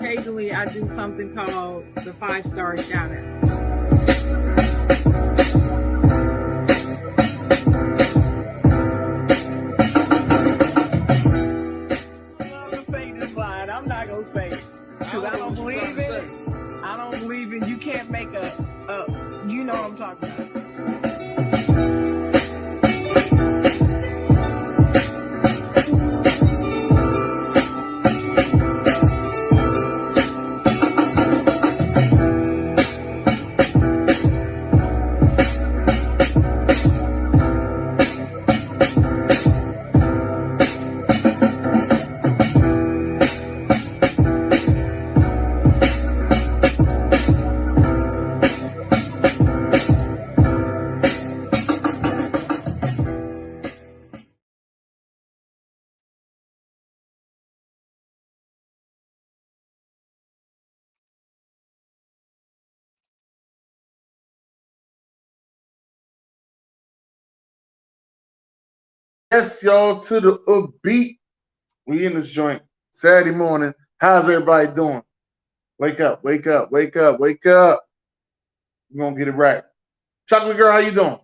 Occasionally, I do something called the 5-star shout out. I'm not gonna say it because I don't believe in it. I don't believe in. You can't make a. You know what I'm talking about. Yes, y'all, to the beat. We in this joint Saturday morning. How's everybody doing? Wake up, wake up, wake up, wake up. We're gonna get it right. Chocolate girl, how you doing?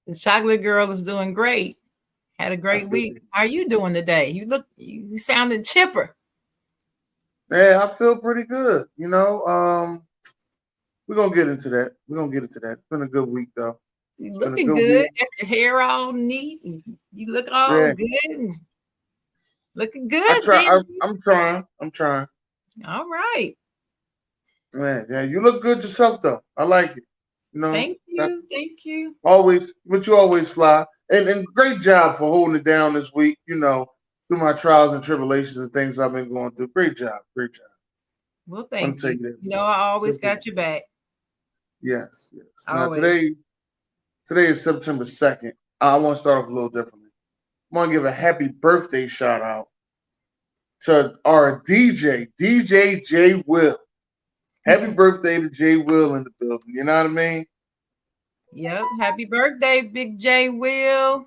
The chocolate girl is doing great. Had a great week. How are you doing today? You sounded chipper. Yeah, I feel pretty good. We're gonna get into that. It's been a good week though. You looking good. Got your hair all neat. You look all good. And looking good. I'm trying. All right. Yeah, you look good yourself though. I like it. Thank you. Always, but you always fly. And great job for holding it down this week, through my trials and tribulations and things I've been going through. Great job. Well, thank you. I always got your back. Yes. Now today is September 2nd. I want to start off a little differently. I want to give a happy birthday shout out to our DJ J Will. Happy birthday to J Will in the building. You know what I mean? Yep. Happy birthday, Big J Will.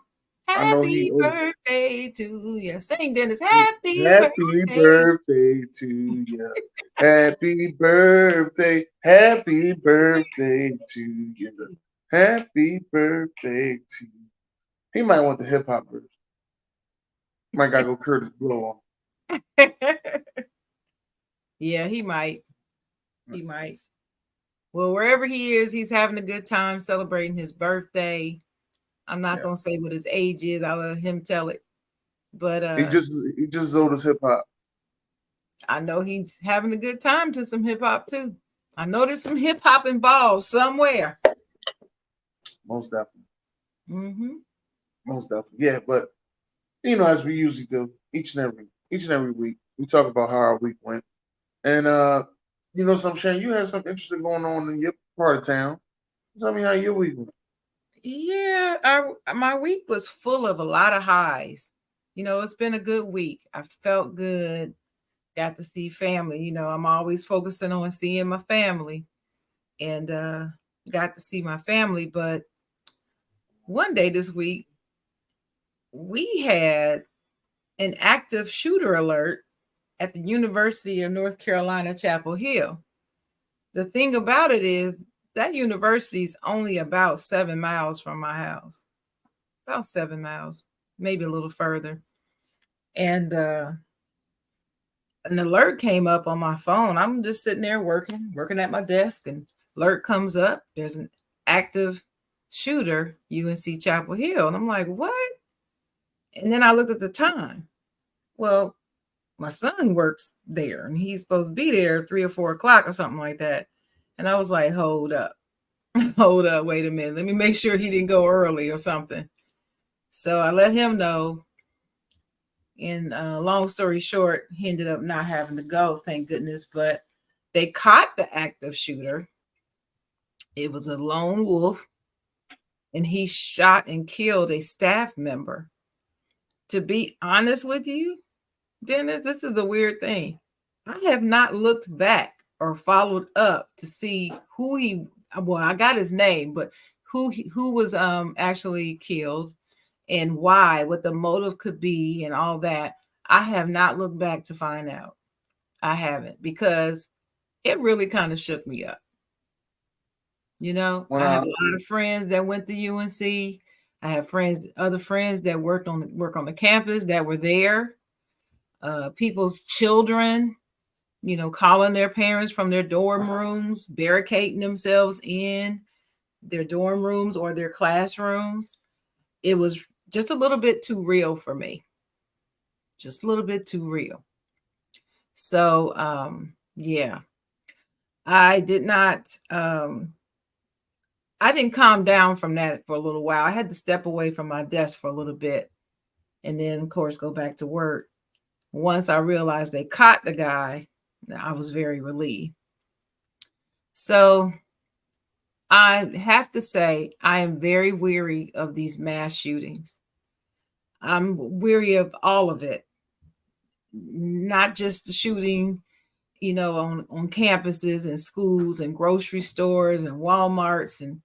Happy birthday to you. Sing, Dennis. Happy birthday to you. Happy birthday to you. Happy birthday to you. He might want the hip hop version. Might gotta go Curtis Blow on. Yeah, he might. Well, wherever he is, he's having a good time celebrating his birthday. I'm not gonna say what his age is. I'll let him tell it. But he just sold his hip hop. I know he's having a good time to some hip hop too. I know there's some hip hop involved somewhere. Most definitely. Most definitely. Yeah, but as we usually do, each and every week, we talk about how our week went. And something, Shane, you had something interesting going on in your part of town. Tell me how your week went. Yeah, my week was full of a lot of highs. It's been a good week. I felt good. Got to see family. I'm always focusing on seeing my family, and got to see my family. But one day this week, we had an active shooter alert at the University of North Carolina, Chapel Hill. The thing about it is that university is only about 7 miles from my house. About 7 miles, maybe a little further. And an alert came up on my phone. I'm just sitting there working at my desk, and alert comes up. There's an active shooter, UNC Chapel Hill. And I'm like, what? And then I looked at the time. Well, my son works there, and he's supposed to be there 3 or 4 o'clock or something like that. And I was like, hold up. hold up, wait a minute. Let me make sure he didn't go early or something. So I let him know. And long story short, he ended up not having to go, thank goodness. But they caught the active shooter. It was a lone wolf, and he shot and killed a staff member. To be honest with you, Dennis, this is a weird thing. I have not looked back or followed up to see who he. Well, I got his name, but who was actually killed and why, what the motive could be, and all that. I have not looked back to find out. I haven't, because it really kind of shook me up. You know, I have a lot of friends that went to UNC. I have other friends that work on the campus that were there. People's children, calling their parents from their dorm rooms, barricading themselves in their dorm rooms or their classrooms. It was just a little bit too real for me. Just a little bit too real. So, yeah, I did not, I didn't calm down from that for a little while. I had to step away from my desk for a little bit and then, of course, go back to work. Once I realized they caught the guy, I was very relieved. So I have to say, I am very weary of these mass shootings. I'm weary of all of it, not just the shooting, on campuses and schools and grocery stores and Walmarts,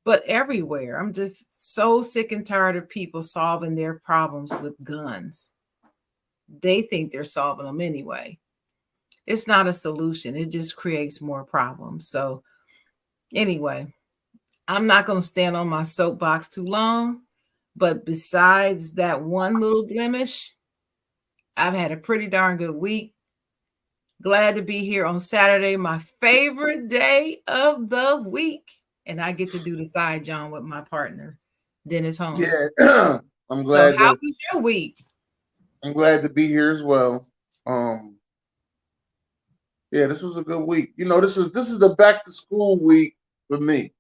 but everywhere. I'm just so sick and tired of people solving their problems with guns. They think they're solving them anyway. It's not a solution. It just creates more problems. So anyway, I'm not going to stand on my soapbox too long. But besides that one little blemish, I've had a pretty darn good week. Glad to be here on Saturday, my favorite day of the week. And I get to do the Side Jawn with my partner, Dennis Holmes. Yeah, I'm glad. So how was your week? I'm glad to be here as well. Yeah, this was a good week. This is the back to school week for me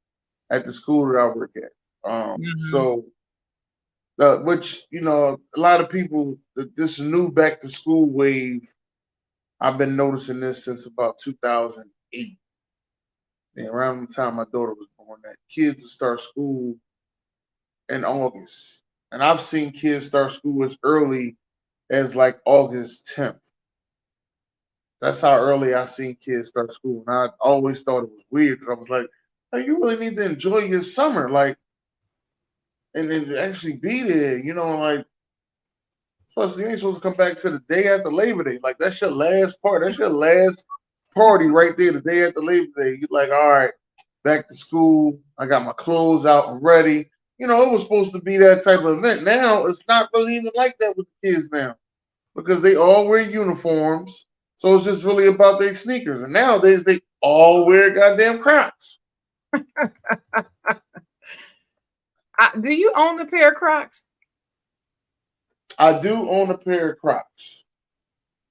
at the school that I work at. So, which a lot of people, this new back to school wave, I've been noticing this since about 2008. And around the time my daughter was born, that kids start school in August, and I've seen kids start school as early as like August 10th. That's how early I seen kids start school. And I always thought it was weird because I was like, hey, you really need to enjoy your summer, like, and then actually be there, like, plus you ain't supposed to come back to the day after Labor Day. Like, that's your last part. That's your last party right there, the day after Labor Day. You're like, all right, back to school. I got my clothes out and ready. It was supposed to be that type of event. Now it's not really even like that with the kids now because they all wear uniforms. So it's just really about their sneakers. And nowadays they all wear goddamn Crocs. Do you own a pair of Crocs? I do own a pair of Crocs.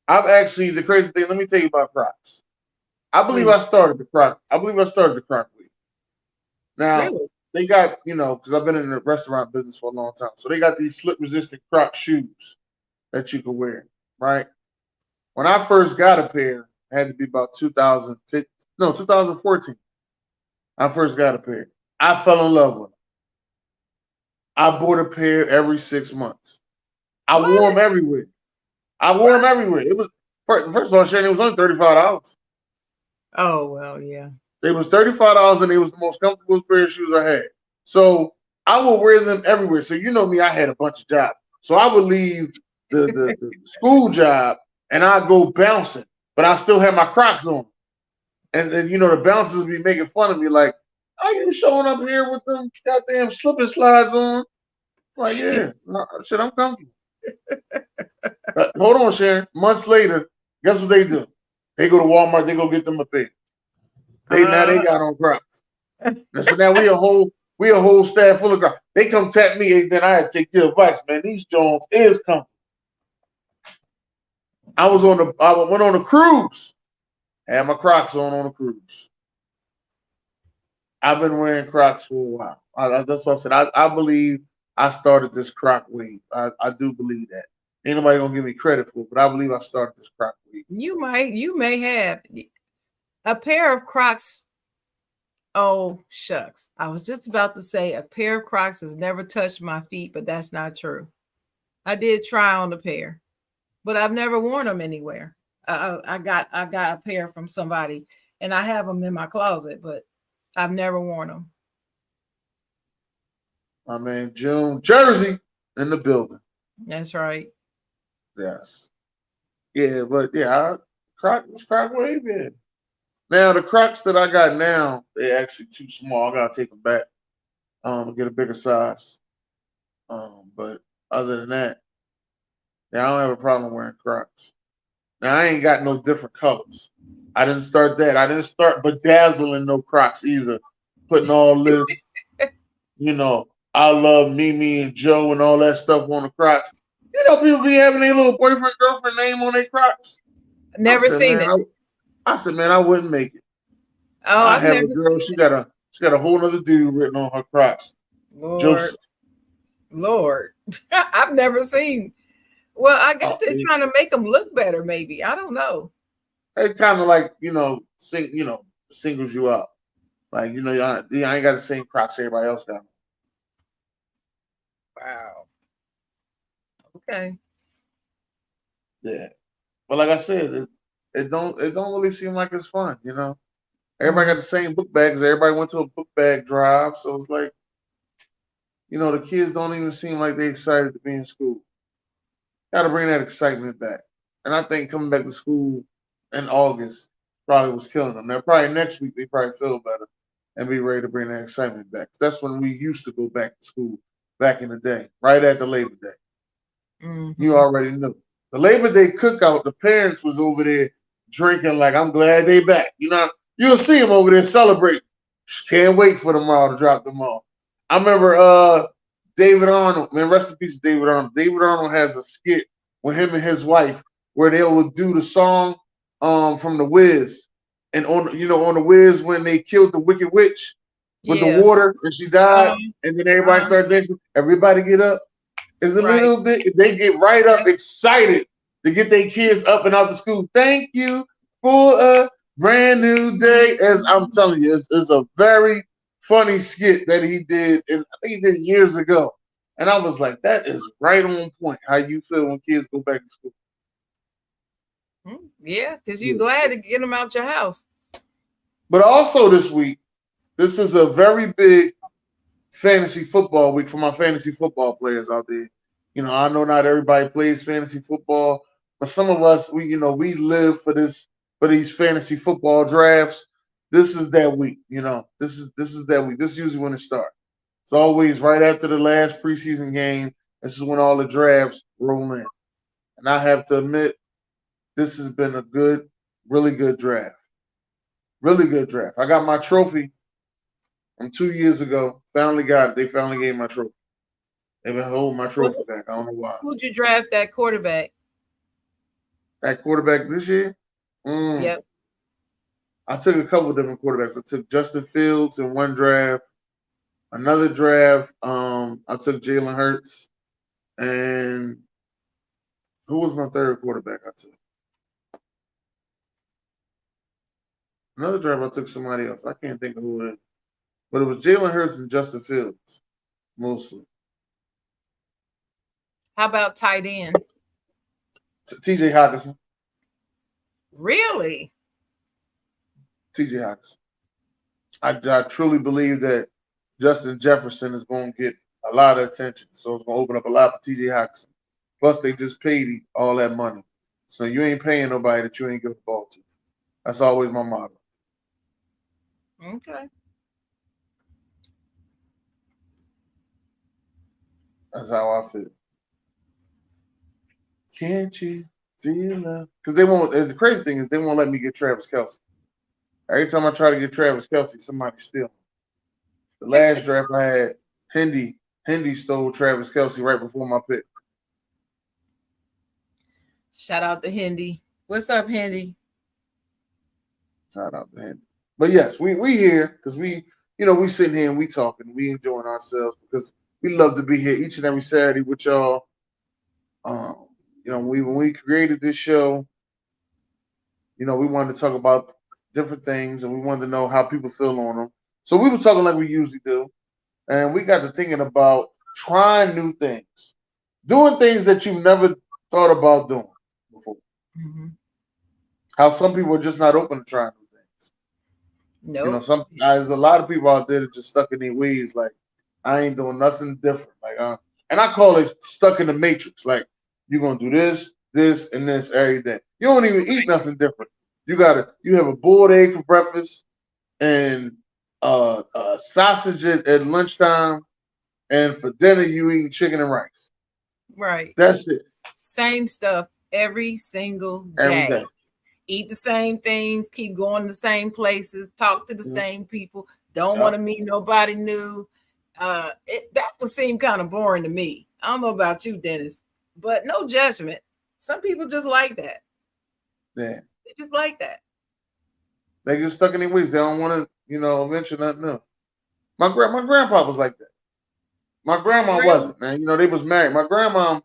I've actually, the crazy thing, let me tell you about Crocs. I believe I started the Croc week. Now, really? They got, because I've been in the restaurant business for a long time. So they got these slip resistant Croc shoes that you can wear, right? When I first got a pair, it had to be about 2014. I first got a pair. I fell in love with them. I bought a pair every 6 months. I wore them everywhere. It was first of all, Shannon, it was only $35. Oh well, yeah. It was $35, and it was the most comfortable pair of shoes I had. So I would wear them everywhere. So you know me, I had a bunch of jobs. So I would leave the school job and I'd go bouncing, but I still had my Crocs on. And then the bouncers would be making fun of me, like, "Are you showing up here with them goddamn slip and slides on?" Like, yeah, shit, I'm comfortable. Hold on, Sharon. Months later, guess what they do? They go to Walmart. They go get them a pair. Now they got on Crocs. And so now we a whole staff full of Crocs. They come tap me, and then I had to take their advice, man. These Jones is comfortable. I went on a cruise. Had my Crocs on a cruise. I've been wearing Crocs for a while. That's what I said. I believe I started this Croc wave. I do believe that. Ain't nobody gonna give me credit for it, but I believe I started this Croc wave. You may have a pair of Crocs. Oh, shucks. I was just about to say a pair of Crocs has never touched my feet, but that's not true. I did try on a pair, but I've never worn them anywhere. I got a pair from somebody, and I have them in my closet, but I've never worn them. My man June Jersey in the building. That's right. Yes. Yeah, but yeah, Croc wave, yeah. Now the Crocs that I got now, they're actually too small. I gotta take them back, get a bigger size. But other than that, yeah, I don't have a problem wearing Crocs. Now I ain't got no different colors. I didn't start that. I didn't start bedazzling no Crocs either. Putting all this, I love Mimi and Joe and all that stuff on the Crocs. People be having their little boyfriend, girlfriend name on their Crocs. Never seen it. I said, man, I wouldn't make it. Oh, I have a girl. She got a whole other dude written on her Crocs. Lord, I've never seen. Well, I guess they're trying to make them look better. Maybe I don't know. It kind of like singles you out. Like I ain't got the same Crocs everybody else got. Wow. Okay. Yeah, but like I said, it don't really seem like it's fun. Everybody got the same book bags. Everybody went to a book bag drive, so it's like, the kids don't even seem like they excited to be in school. Got to bring that excitement back. And I think coming back to school in August probably was killing them. Now, probably next week they probably feel better and be ready to bring that excitement back. That's when we used to go back to school back in the day, right after Labor Day. Mm-hmm. You already knew. The Labor Day cookout, the parents was over there drinking like, I'm glad they back. You'll see them over there celebrating. Can't wait for tomorrow to drop them off. I remember David Arnold, man, rest in peace, David Arnold. David Arnold has a skit with him and his wife where they would do the song from the Wiz. And on the Wiz when they killed the Wicked Witch with the water and she died, and then everybody started dancing. Everybody get up. It's a little bit, they get right up excited to get their kids up and out to school. Thank you for a brand new day. As I'm telling you, it's a very funny skit that he did, and I think he did years ago. And I was like, that is right on point. How you feel when kids go back to school? Yeah, because you're glad to get them out your house. But also this week, this is a very big fantasy football week for my fantasy football players out there. I know not everybody plays fantasy football, but some of us, we live for these fantasy football drafts. This is that week. This is that week. This is usually when it starts. It's always right after the last preseason game. This is when all the drafts roll in. And I have to admit, this has been a really good draft. Really good draft. I got my trophy from 2 years ago. Finally got it. They finally gave my trophy. They've been holding my trophy back. I don't know why. Who'd you draft that quarterback? That quarterback this year? Yep. I took a couple of different quarterbacks. I took Justin Fields in one draft. Another draft, I took Jalen Hurts. And who was my third quarterback I took? Another draft, I took somebody else. I can't think of who it is. But it was Jalen Hurts and Justin Fields, mostly. How about tight end? TJ Hawkinson. Really? TJ Hawkinson. I truly believe that Justin Jefferson is going to get a lot of attention. So it's going to open up a lot for TJ Hawkinson. Plus, they just paid him all that money. So you ain't paying nobody that you ain't give the ball to. That's always my motto. Okay. That's how I feel. Can't you feel love? Because they won't. The crazy thing is they won't let me get Travis Kelce. Every time I try to get Travis Kelce, somebody steals. The last draft I had, Hindi stole Travis Kelce right before my pick. Shout out to Hindi. What's up, Hindi? Shout out to Hindi. But yes, we here because we we sitting here and we talking, we enjoying ourselves because we love to be here each and every Saturday with y'all. Um, when we created this show, we wanted to talk about different things and we wanted to know how people feel on them. So we were talking like we usually do, and we got to thinking about trying new things, doing things that you've never thought about doing before. Mm-hmm. How some people are just not open to trying new things. Nope. There's a lot of people out there that just stuck in their ways. Like I ain't doing nothing different. And I call it stuck in the matrix. Like you're gonna do this, this, and this every day. You don't even eat nothing different. You have a boiled egg for breakfast and sausage at lunchtime, and for dinner you eating chicken and rice. Right. That's it. Same stuff every single Every day. day. Eat the same things, keep going to the same places, talk to the Mhm. same people, don't want Yep. to meet nobody new. That would seem kind of boring to me. I don't know about you, Dennis, but no judgment. Some people just like that. Yeah. They just like that. They get stuck in their ways. They don't want to, venture nothing new. My grandpa was like that. My grandma For real? wasn't, man. They was married. My grandma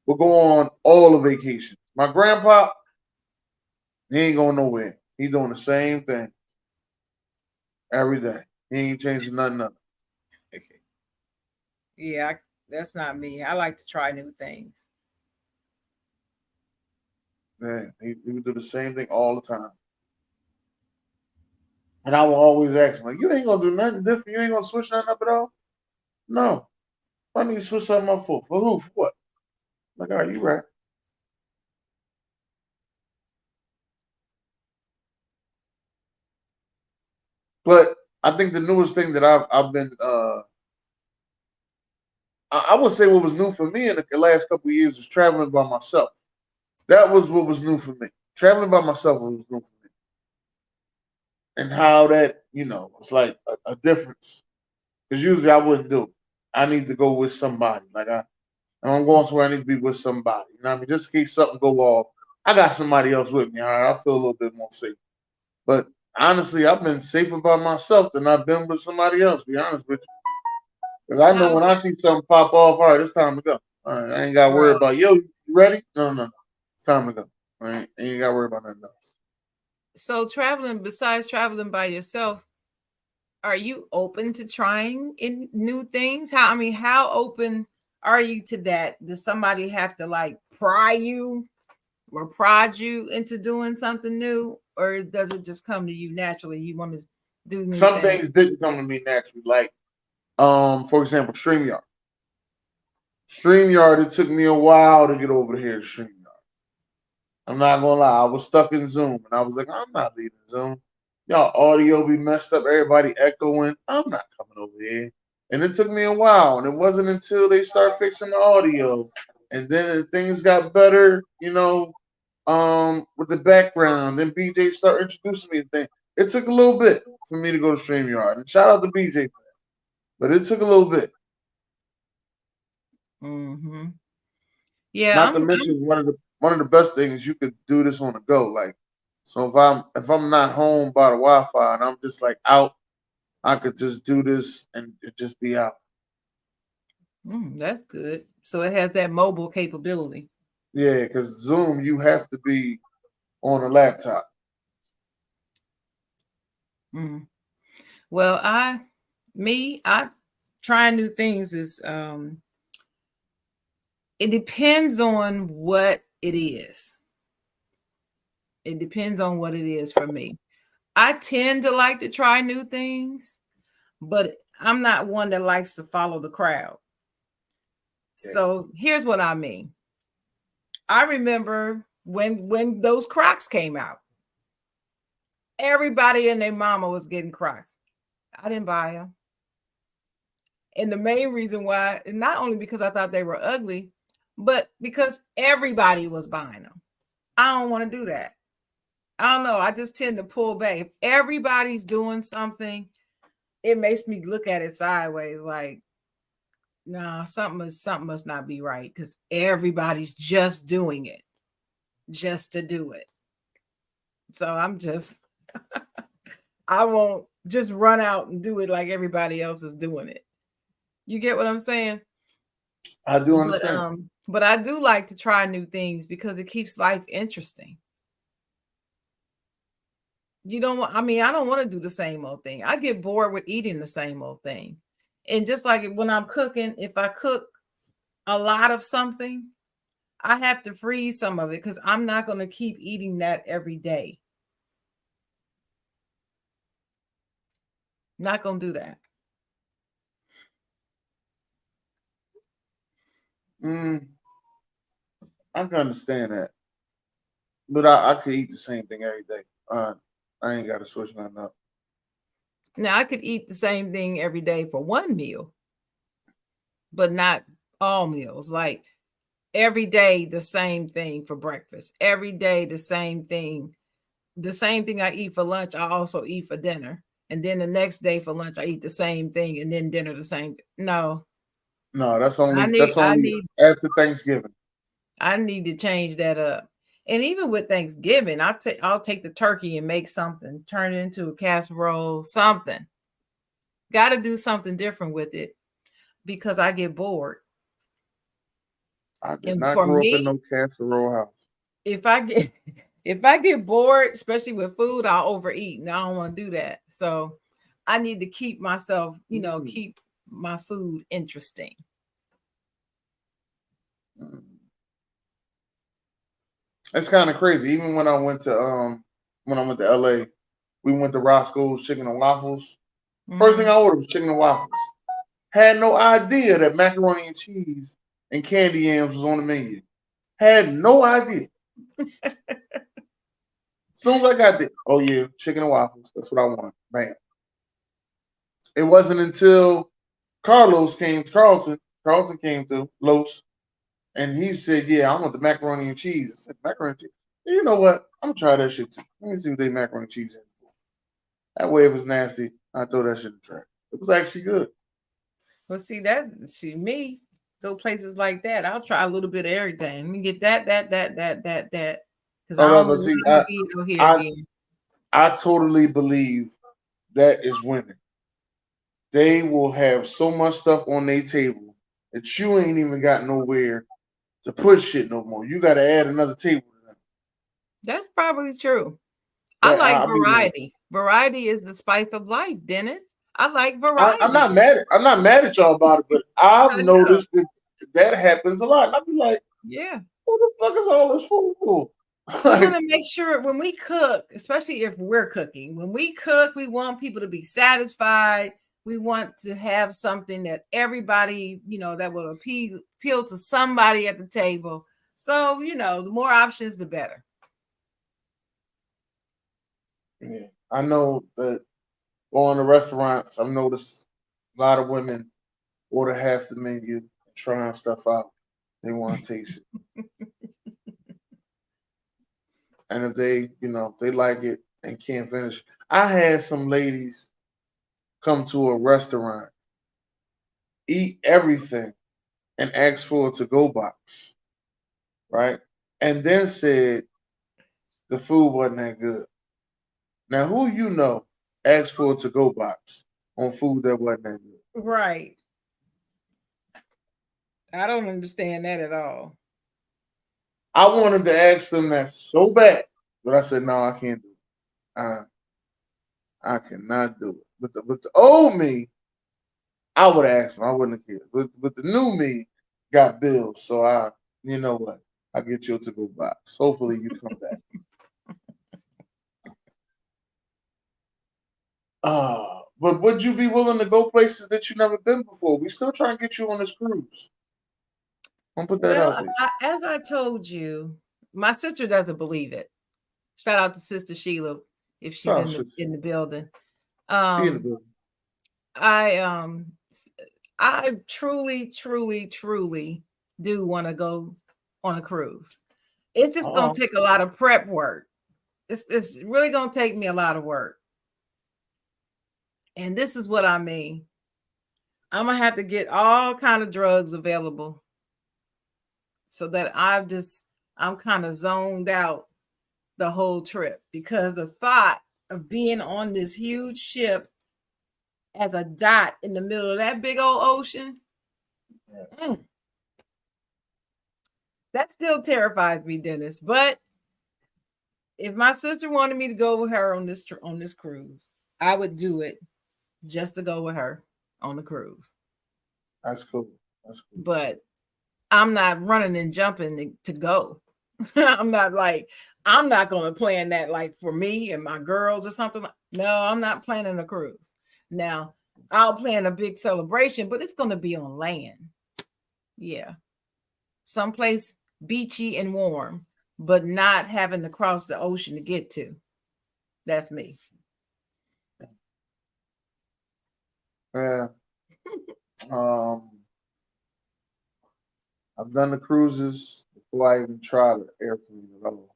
would go on all the vacations. My grandpa, he ain't going nowhere. He doing the same thing every day. He ain't changing nothing up. Yeah, that's not me. I like to try new things. Man, he would do the same thing all the time. And I will always ask him, like, you ain't gonna do nothing different. You ain't gonna switch nothing up at all. No. Why don't you switch something up for? For who? For what? Like, all right, you right. But I think the newest thing that I've been I would say what was new for me in the last couple of years was traveling by myself. That was what was new for me. Traveling by myself was new for me, and how that it's like a difference. Because usually I wouldn't do it. I need to go with somebody. Like I'm going somewhere, I need to be with somebody. You know what I mean? Just in case something go off, I got somebody else with me. All right, I feel a little bit more safe. But honestly, I've been safer by myself than I've been with somebody else. To be honest with you, because I know How when I see something pop off, all right, it's time to go. All right, I ain't got to worry right. about yo. You ready? No, no, no. It's time to go. All right, ain't got to worry about nothing else. So traveling, besides traveling by yourself, are you open to trying in new things? How open are you to that? Does somebody have to like pry you or prod you into doing something new, or does it just come to you naturally? You want to do new Some things? things didn't come to me naturally, like for example, StreamYard. StreamYard, it took me a while to get over here to StreamYard. I'm not gonna lie, I was stuck in Zoom, and I was like, I'm not leaving Zoom. Y'all audio be messed up, everybody echoing. I'm not coming over here. And it took me a while, and it wasn't until they start fixing the audio, and then things got better, with the background. Then BJ started introducing me to things. It took a little bit for me to go to StreamYard, and shout out to BJ for that. But it took a little bit. Mm-hmm. Yeah, Not to mention one of the best things you could do this on the go. Like, so if I'm not home by the Wi-Fi and I'm just like out, I could just do this and it just be out. that's good. So it has that mobile capability. Yeah, because Zoom you have to be on a laptop. Mm. Well, I trying new things is it depends on what it is. It depends on what it is for me. I tend to like to try new things, but I'm not one that likes to follow the crowd. Yeah, So here's what I mean. I remember when those Crocs came out, everybody and their mama was getting Crocs. I didn't buy them. And the main reason why, is not only because I thought they were ugly, but because everybody was buying them. I don't want to do that. I don't know. I just tend to pull back. If everybody's doing something, it makes me look at it sideways like, nah, something must not be right because everybody's just doing it just to do it. So I won't just run out and do it like everybody else is doing it. You get what I'm saying? I do understand. But I do like to try new things because it keeps life interesting. You don't want, I mean, I don't want to do the same old thing. I get bored with eating the same old thing. And just like when I'm cooking, if I cook a lot of something, I have to freeze some of it because I'm not going to keep eating that every day. Not going to do that. I can understand that. But I could eat the same thing every day. I ain't got to switch nothing up. Now, I could eat the same thing every day for one meal, but not all meals. Like every day, the same thing for breakfast. Every day, the same thing. The same thing I eat for lunch, I also eat for dinner. And then the next day for lunch, I eat the same thing, and then dinner the same thing. No, No, that's I only need after Thanksgiving. I need to change that up. And even with Thanksgiving, I'll take the turkey and make something, turn it into a casserole, something. Got to do something different with it because I get bored. I did And not for grow up me, in no casserole house. if I get if I get bored, especially with food, I'll overeat, and I don't want to do that. So I need to keep myself, keep my food interesting. Mm. It's kind of crazy. Even when I went to LA, we went to Roscoe's Chicken and Waffles. First thing Mm-hmm. I ordered was chicken and waffles. Had no idea that macaroni and cheese and candy yams was on the menu. Had no idea. As soon as I got there, oh yeah, chicken and waffles. That's what I want. Bam. It wasn't until Carlton came through, Los, and he said, yeah, I want the macaroni and cheese. I said, macaroni and cheese? You know what? I'm gonna try that shit too. Let me see what they macaroni and cheese in. That way, if it's nasty, I throw that shit in the trash. It was actually good. Well, see me go places like that. I'll try a little bit of everything. Let me get that, because I Oh, don't but want see, to be out here I, again. I totally believe that is women. They will have so much stuff on their table that you ain't even got nowhere to put shit no more. You got to add another table to them. That's probably true. I That like I be like, variety. Variety is the spice of life, Dennis. I like I'm variety. not mad at y'all about it, but I've I know. noticed that happens a lot. And I be like, Yeah. what the fuck is all this food for? We want Like, to make sure when we cook, especially if we're cooking, when we cook, we want people to be satisfied. We want to have something that everybody, that will appeal to somebody at the table. So, the more options, the better. yeah, I know that going to restaurants, I've noticed a lot of women order half the menu and trying stuff out. They want to taste it. And if they like it and can't finish. I had some ladies come to a restaurant, eat everything, and ask for a to-go box, right? And then said the food wasn't that good. Now, who asked for a to-go box on food that wasn't that good? Right. I don't understand that at all. I wanted to ask them that so bad, but I said no, I can't do it. I cannot do it. But the old me, I would ask them. I wouldn't have cared. But the new me got bills, so you know what? I get you a to-go box. Hopefully, you come back. But would you be willing to go places that you've never been before? We still trying to get you on this cruise. I'll put that Well, out there. as I told you, my sister doesn't believe it. Shout out to Sister Sheila if she's Oh, in the shit. in the building. She in the Um, building. I truly, truly, truly do want to go on a cruise. It's just gonna Oh, take a lot of prep work. It's really gonna take me a lot of work. And this is what I mean. I'm gonna have to get all kind of drugs available so that I'm kind of zoned out the whole trip because the thought of being on this huge ship as a dot in the middle of that big old ocean. Mm. That still terrifies me, Dennis. But if my sister wanted me to go with her on this cruise, I would do it just to go with her on the cruise. That's cool. That's cool. But I'm not running and jumping to go. I'm not going to plan that like for me and my girls or something. No, I'm not planning a cruise. Now, I'll plan a big celebration, but it's going to be on land. Yeah. Someplace beachy and warm, but not having to cross the ocean to get to. That's me. Yeah. I've done the cruises before I even tried the airplane at all.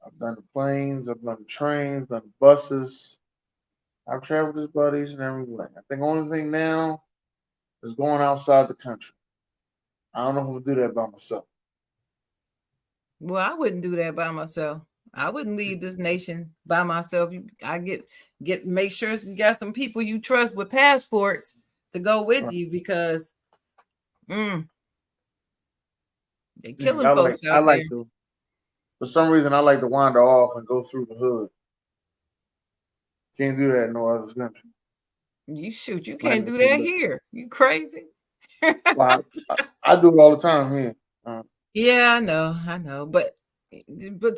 I've done the planes, I've done the trains, done the buses. I've traveled with buddies and everywhere. I think the only thing now is going outside the country. I don't know if I'm gonna do that by myself. Well, I wouldn't do that by myself. I wouldn't leave this nation by myself. I make sure you got some people you trust with passports to go with you because they're killing folks I out there. like to. For some reason, I like to wander off and go through the hood. Can't do that in no other country. You can't do that here. You crazy? Well, I do it all the time here. Yeah, I know. But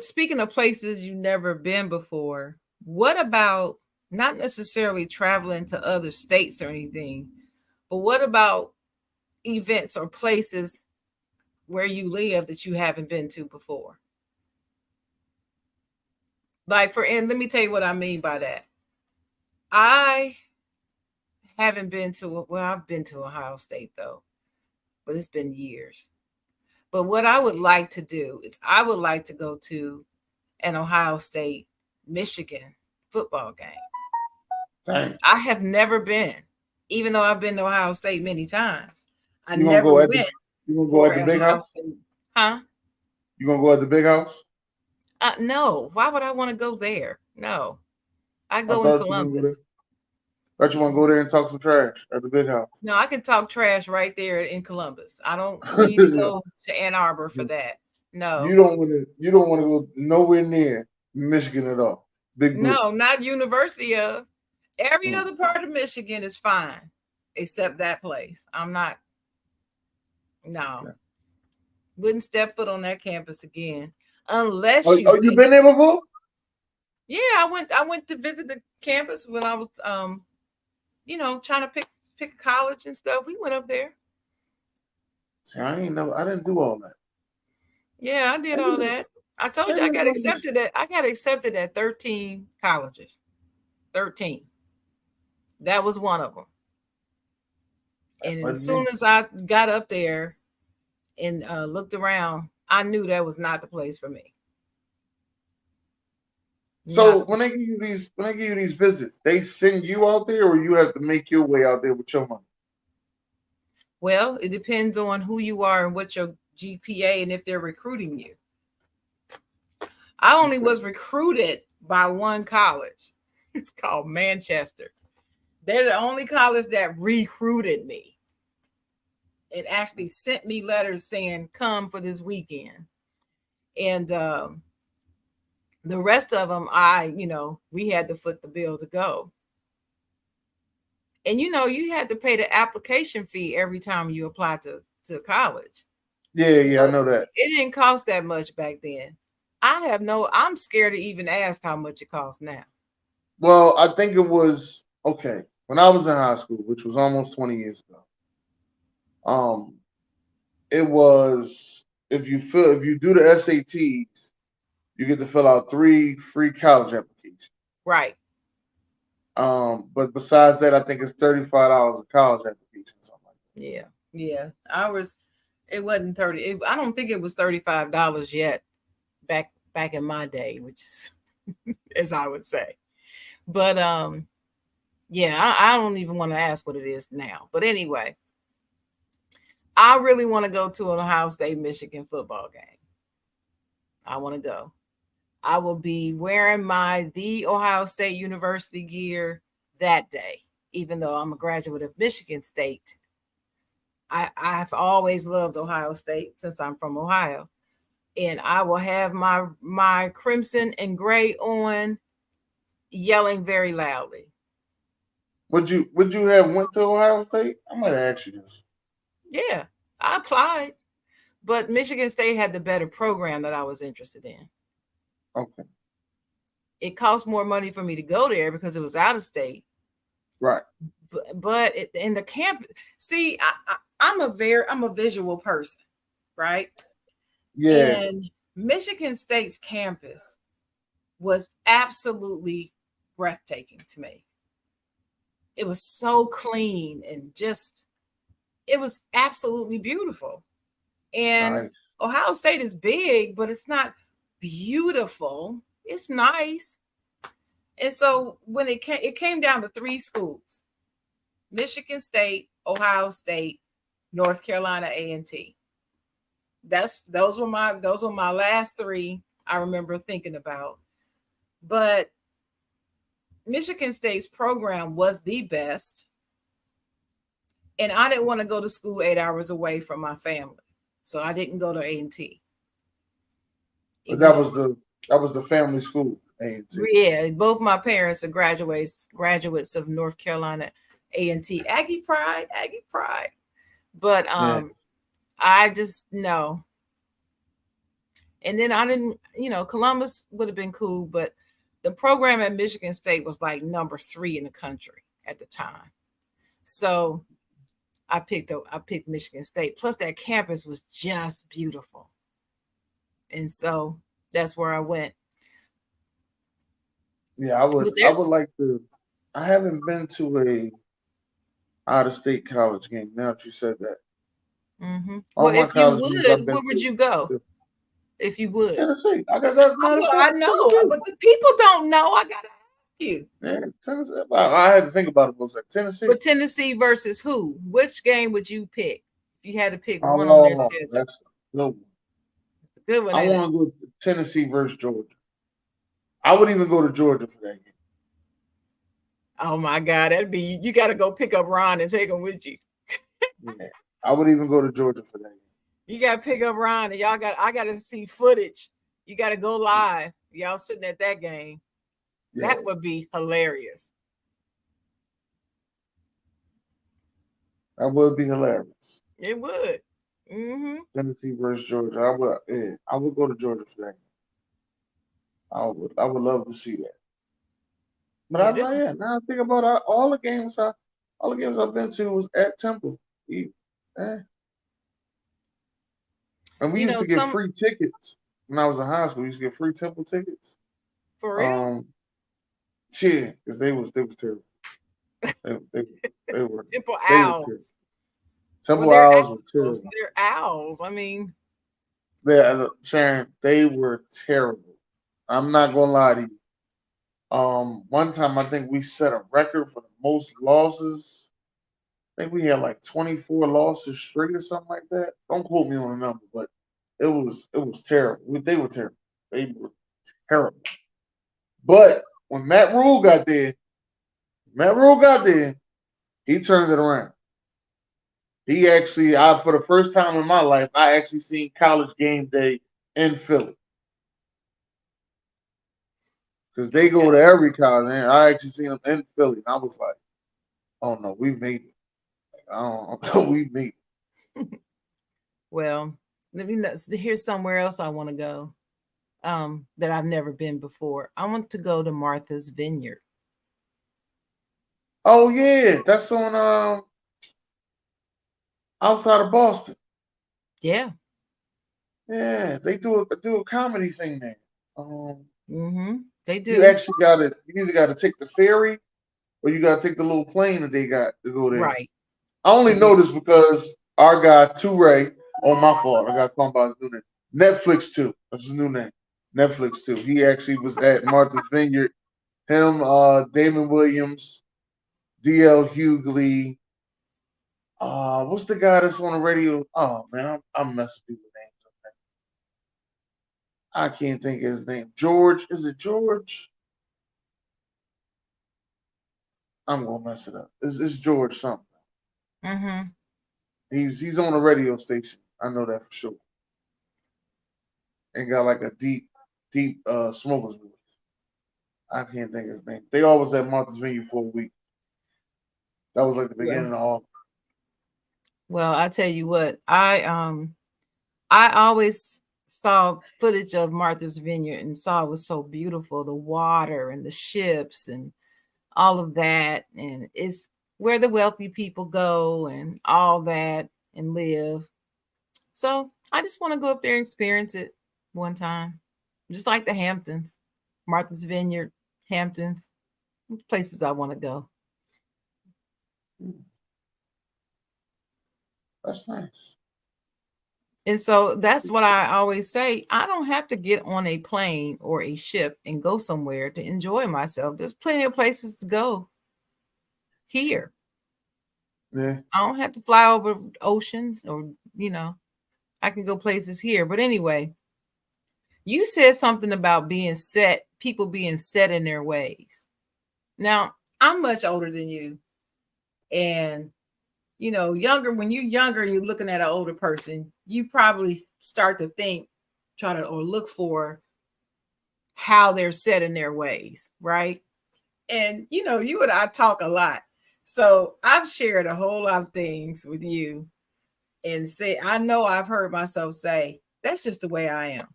speaking of places you've never been before, what about not necessarily traveling to other states or anything, but what about events or places where you live that you haven't been to before? And let me tell you what I mean by that. I haven't been to, well, I've been to Ohio State though, but it's been years. But what I would like to do is I would like to go to an Ohio State, Michigan football game. Dang. I have never been, even though I've been to Ohio State many times. I You gonna never go at went you gonna go for at the an big Ohio house? State. Huh? You gonna go at the big house? No. Why would I want to go there? No. I I go in thought you gonna go there. Columbus. Thought you want to go there and talk some trash at the big house. No, I can talk trash right there in Columbus. I don't need to go to Ann Arbor for that. No. You don't want to. You don't want to go nowhere near Michigan at all. Big Blue. No, not University of. Every other part of Michigan is fine, except that place. I'm not. No, Okay. Wouldn't step foot on that campus again, unless Oh, you been there before? Yeah, I went to visit the campus when I was trying to pick a college and stuff. We went up there. See, I didn't do all that. Yeah, I did all that. I told you I got accepted at 13 colleges. 13. That was one of them. And as soon as I got up there and looked around, I knew that was not the place for me. So when they give you these visits, they send you out there, or you have to make your way out there with your money? Well, it depends on who you are and what your GPA and if they're recruiting you. I only was recruited by one college. It's called Manchester. They're the only college that recruited me. It actually sent me letters saying, come for this weekend. And the rest of them, we had to foot the bill to go. And, you had to pay the application fee every time you applied to college. Yeah, I know that. It didn't cost that much back then. I'm scared to even ask how much it costs now. Well, I think it was, okay, when I was in high school, which was almost 20 years ago, it was, if you do the SATs, you get to fill out 3 free college applications. Right. But besides that, I think it's $35 a college application, something like that. Yeah. It wasn't 30. I don't think it was $35 yet back in my day, which is as I would say. But I don't even want to ask what it is now. But anyway, I really want to go to an Ohio State Michigan football game. I want to go. I will be wearing the Ohio State University gear that day. Even though I'm a graduate of Michigan State, I've always loved Ohio State since I'm from Ohio. And I will have my crimson and gray on, yelling very loudly. Would you have went to Ohio State? I might have asked you this. Yeah, I applied, but Michigan State had the better program that I was interested in. Okay. It cost more money for me to go there because it was out of state. Right. In the campus, see, I'm a visual person, right? Yeah. And Michigan State's campus was absolutely breathtaking to me. It was so clean and just, it was absolutely beautiful. And Nice. Ohio State is big, but it's not beautiful. It's nice. And so when it came down to three schools: Michigan State, Ohio State, North Carolina A&T. Those were my last three I remember thinking about. But Michigan State's program was the best, and I didn't want to go to school 8 hours away from my family, so I didn't go to A&T, But even though that was the family school, A&T. yeah, both my parents are graduates of North Carolina A&T. Aggie Pride. But Yeah. I just no. And then I didn't, Columbus would have been cool, but the program at Michigan State was like number 3 in the country at the time. So I picked Michigan State. Plus that campus was just beautiful. And so that's where I went. Yeah, I would But I would there's like to. I haven't been to a out of state college game. Now that you said that, all well, my if you college games would, I've been where would to, you go? to If you would. Tennessee. I got that. Matter of Well, I fact, know, Tennessee. but the people don't know. I gotta ask you. Yeah, Tennessee. I had to think about it for a second. Tennessee. But Tennessee versus who? Which game would you pick if you had to pick one on their Oh, schedule? that's no. It's a good one, I ain't it? want to go to Tennessee versus Georgia. I would even go to Georgia for that game. Oh my God, that'd be, you got to go pick up Ron and take him with you. Yeah, I would even go to Georgia for that You got to pick up Ron, and I got to see footage. You got to go game. live. Y'all sitting at that game. That Yeah, would be hilarious. that would be hilarious. It would. Mm-hmm. Tennessee versus Georgia. I would. Yeah, I would go to Georgia for that game. I would love to see that. But Yeah, I this, know, yeah. Now I think about it, all the games I've been to was at Temple. Eh. And we used to get some free tickets when I was in high school. We used to get free Temple tickets. for real. Um, yeah, because they was terrible. They, they, they were Temple they were terrible. Owls. Well, Temple they're Owls were owls. terrible. They're owls. I mean, Sharon, they were terrible. I'm not gonna lie to you. One time I think we set a record for the most losses. I think we had like 24 losses straight or something like that. Don't quote me on the number, but it was terrible. They were terrible. They were terrible. But when Matt Rule got there, he turned it around. He actually, for the first time in my life, I actually seen college game day in Philly because they okay. go to every college. And I actually seen them in Philly, and I was like, "Oh no, we made it! I don't, we made it." Well, let me here's somewhere else I want to go. That I've never been before. I want to go to Martha's Vineyard. Oh yeah, that's on outside of Boston. Yeah. Yeah, they do a comedy thing there. Um, They you do. actually got to you either got to take the ferry or you got to take the little plane that they got to go there. Right. I only Cause you, know this because our guy Toure, on my fault, I got called by his new name. Netflix too. That's his new name. Netflix too. He actually was at Martha's Vineyard. Him, Damon Williams, DL Hughley. What's the guy that's on the radio? Oh man, I'm messing people's names up. I can't think of his name. George. Is it George? I'm gonna mess it up. It's George something. Mm-hmm. He's on a radio station. I know that for sure. And got like a deep smoker's voice. I can't think of his name. They always at Martha's Vineyard for a week. That was like the Well, beginning of August. well, I tell you what, I always saw footage of Martha's Vineyard and saw it was so beautiful, the water and the ships and all of that. And it's where the wealthy people go and all that and live. So I just want to go up there and experience it one time. Just like the Hamptons, Martha's Vineyard, Hamptons, places I want to go. Hmm, that's nice. And so that's what I always say. I don't have to get on a plane or a ship and go somewhere to enjoy myself. There's plenty of places to go here. Yeah. I don't have to fly over oceans or, you know, I can go places here. But anyway, you said something about being set, people being set in their ways. Now, I'm much older than you. And, you know, younger, when you're younger and you're looking at an older person, you probably start to think, try to, or look for how they're set in their ways, right? And you know, you and I talk a lot. So I've shared a whole lot of things with you and say I know I've heard myself say, that's just the way I am.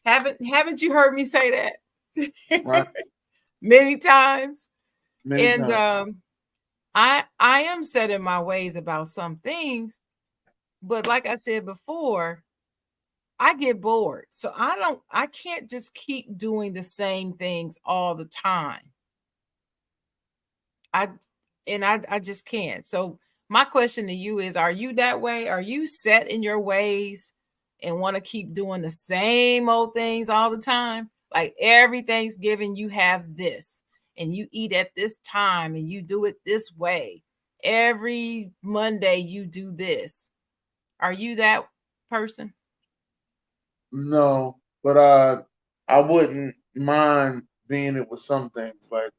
Haven't you heard me say that? Right. Many times. Many And times. I am set in my ways about some things, but like I said before, I get bored. So I can't just keep doing the same things all the time. I I just can't. So my question to you is, are you that way? Are you set in your ways and want to keep doing the same old things all the time? Like every Thanksgiving you have this and you eat at this time and you do it this way. Every Monday you do this. Are you that person? No, but I wouldn't mind being it with some things. Like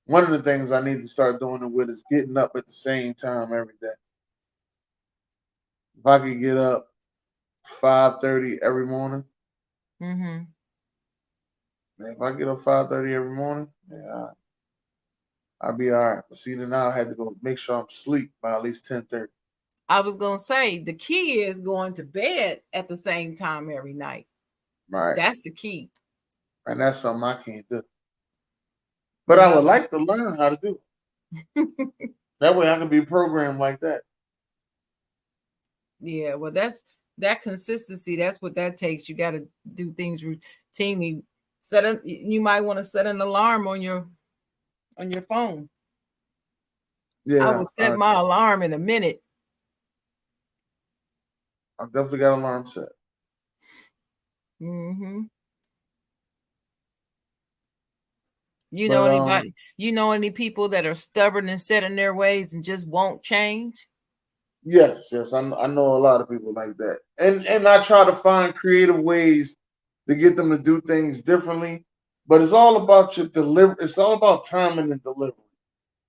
one of the things I need to start doing it with is getting up at the same time every day. If I could get up 5:30 every morning, Mm-hmm. man, if I get up 5:30 every morning, yeah, I'll be all right. But see, then I had to go make sure I'm asleep by at least 10:30. I was gonna say the key is going to bed at the same time every night. Right, That's the key. and that's something I can't do. But I No. would like to learn how to do it. That way I can be programmed like that. Yeah, well, that's that consistency. That's what that takes. You got to do things routinely. You might want to set an alarm on your phone. I will Yeah, set my alarm in a minute. I definitely got an alarm set. Hmm. You know But anybody? You know any people that are stubborn and set in their ways and just won't change? yes, I know a lot of people like that, and I try to find creative ways to get them to do things differently. But it's all about your deliver. It's all about timing and delivery.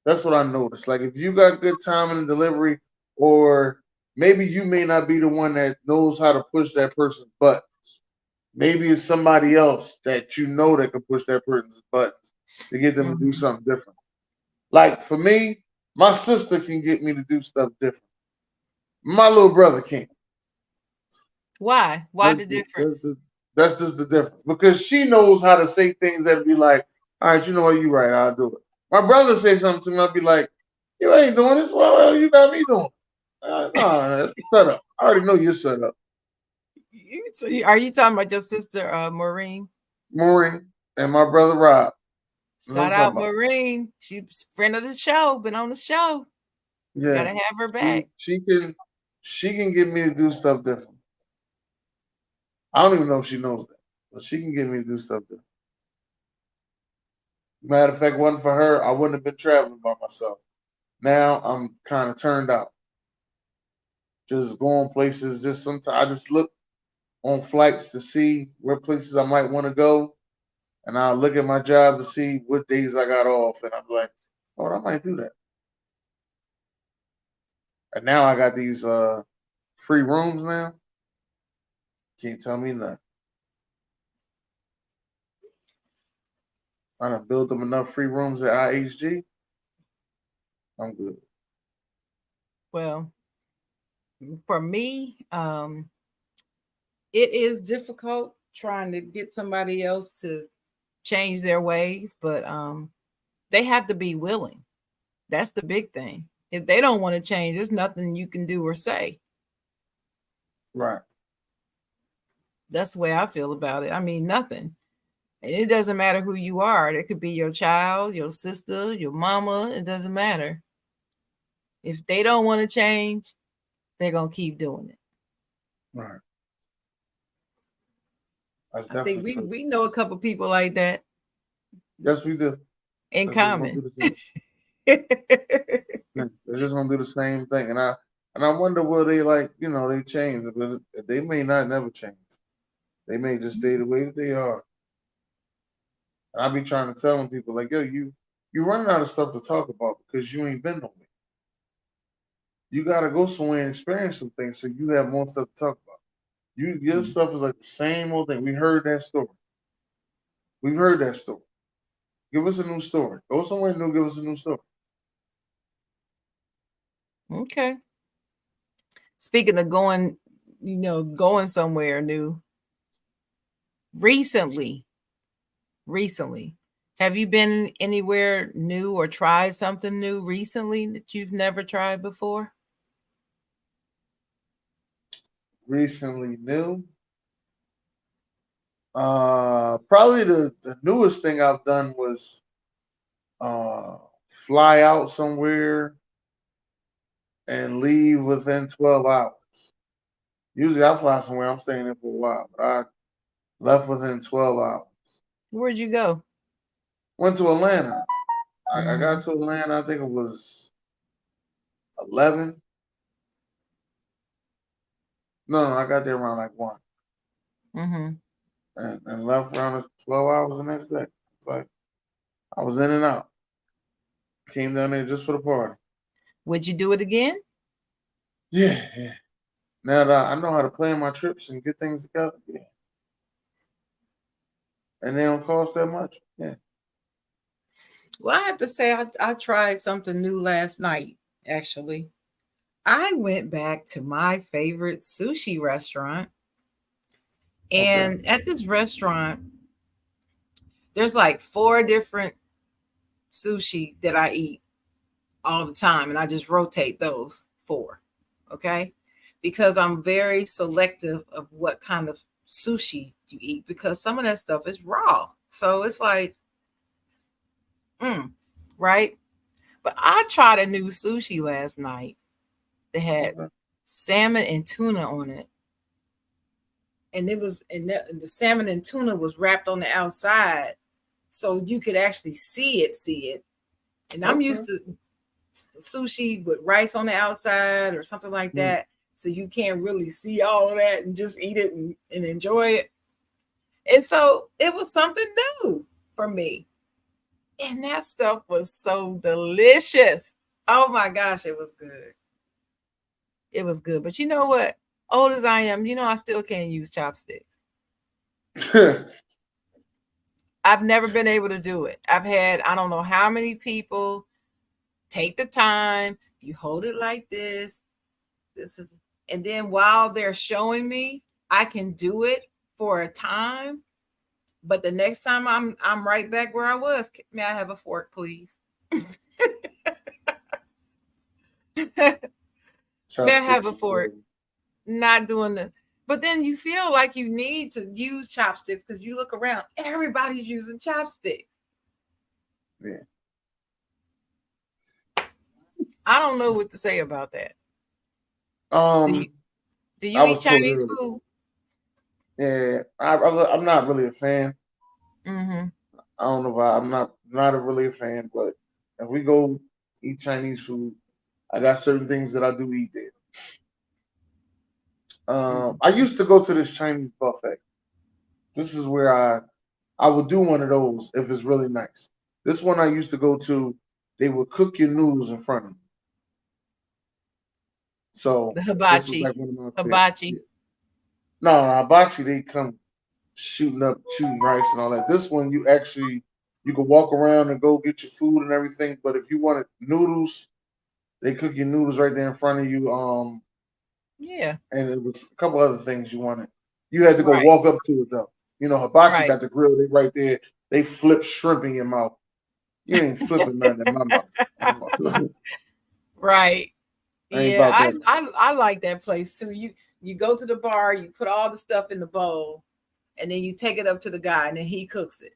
That's what I noticed. Like if you got good timing and delivery, or maybe you may not be the one that knows how to push that person's buttons. Maybe it's somebody else that you know that can push that person's buttons to get them to do Hmm. something different. Like for me, my sister can get me to do stuff different. My little brother can't. Why? Why That's, the the- that's, difference? the- that's just the difference because she knows how to say things that be like, all right, you know what, you right, I'll do it. My brother say something to me, I'll be like, you ain't doing this. Well, you got me doing. No, that's a setup. I already know you're set up. Are you talking about your sister, Maureen? Maureen and my brother Rob. That's what I'm Shout talking out about. Maureen. She's friend of the show. Been on the show. Yeah, Gotta have her she back. she can she can get me to do stuff different. I don't even know if she knows that, but she can get me to do stuff different. Matter of fact, wasn't for her, I wouldn't have been traveling by myself. Now I'm kind of turned out. Just going places. Just sometimes I just look on flights to see where places I might want to go, and I'll look at my job to see what days I got off, and I'm like, Oh, I might do that. And now I got these free rooms now. Can't tell me nothing. I done built them enough free rooms at IHG. I'm good. Well, for me, it is difficult trying to get somebody else to change their ways, but they have to be willing. That's the big thing. If they don't want to change, there's nothing you can do or say. Right. That's the way I feel about it. I mean, nothing. And it doesn't matter who you are. It could be your child, your sister, your mama. It doesn't matter. If they don't want to change, they're going to keep doing it. Right. That's I think definitely true. we know a couple people like that. Yes, we do. In common. They're just gonna do the same thing, and I wonder will they they change because they may not never change. They may just stay the way that they are. And I be trying to tell them people like, yo, you running out of stuff to talk about because you ain't been nowhere. You gotta go somewhere and experience some things so you have more stuff to talk about. Your stuff is like the same old thing. We heard that story. We've heard that story. Give us a new story. Go somewhere new. Give us a new story. Okay. Speaking of going, going somewhere new. Recently, have you been anywhere new or tried something new recently that you've never tried before? Recently new. Probably the newest thing I've done was fly out somewhere and leave within 12 hours. Usually I fly somewhere, I'm staying there for a while, but I left within 12 hours. Where'd you go? Went to Atlanta. I got to Atlanta, I think it was 11. No, I got there around like 1. Mm-hmm. And left around 12 hours the next day. Like I was in and out. Came down there just for the party. Would you do it again? Yeah. Now that I know how to plan my trips and get things together, yeah. And they don't cost that much. Yeah. Well, I have to say, I tried something new last night, actually. I went back to my favorite sushi restaurant. And at this restaurant, there's like 4 different sushi that I eat all the time. And I just rotate those 4. Okay. Because I'm very selective of what kind of sushi you eat because some of that stuff is raw. So it's like, right? But I tried a new sushi last night that had salmon and tuna on it. And the salmon and tuna was wrapped on the outside so you could actually see it. And I'm used to sushi with rice on the outside or something like that. So you can't really see all of that and just eat it and enjoy it. And so it was something new for me. And that stuff was so delicious. Oh my gosh, it was good. It was good. But you know what? Old as I am, I still can't use chopsticks. I've never been able to do it. I've had, I don't know how many people take the time. You hold it like this. And then while they're showing me, I can do it for a time. But the next time I'm right back where I was. May I have a fork, please? May I have a fork? Not doing the. But then you feel like you need to use chopsticks because you look around, everybody's using chopsticks. Yeah. I don't know what to say about that. Do you eat Chinese food? Yeah, I'm not really a fan. Mm-hmm. I don't know why I'm not really a fan, but if we go eat Chinese food, I got certain things that I do eat there. I used to go to this Chinese buffet. This is where I would do one of those if it's really nice. This one I used to go to, they would cook your noodles in front of you. So The this was hibachi. like one of my favorites. Hibachi. Yeah. No, hibachi, they come shooting rice and all that. This one, you can walk around and go get your food and everything. But if you wanted noodles, they cook your noodles right there in front of you. Yeah. And it was a couple other things you wanted. You had to go Right. walk up to it though. Hibachi Right. got the grill. They right there. They flip shrimp in your mouth. You ain't flipping nothing in my mouth. Right. I ain't Yeah, about that. I like that place too. You go to the bar, you put all the stuff in the bowl, and then you take it up to the guy, and then he cooks it.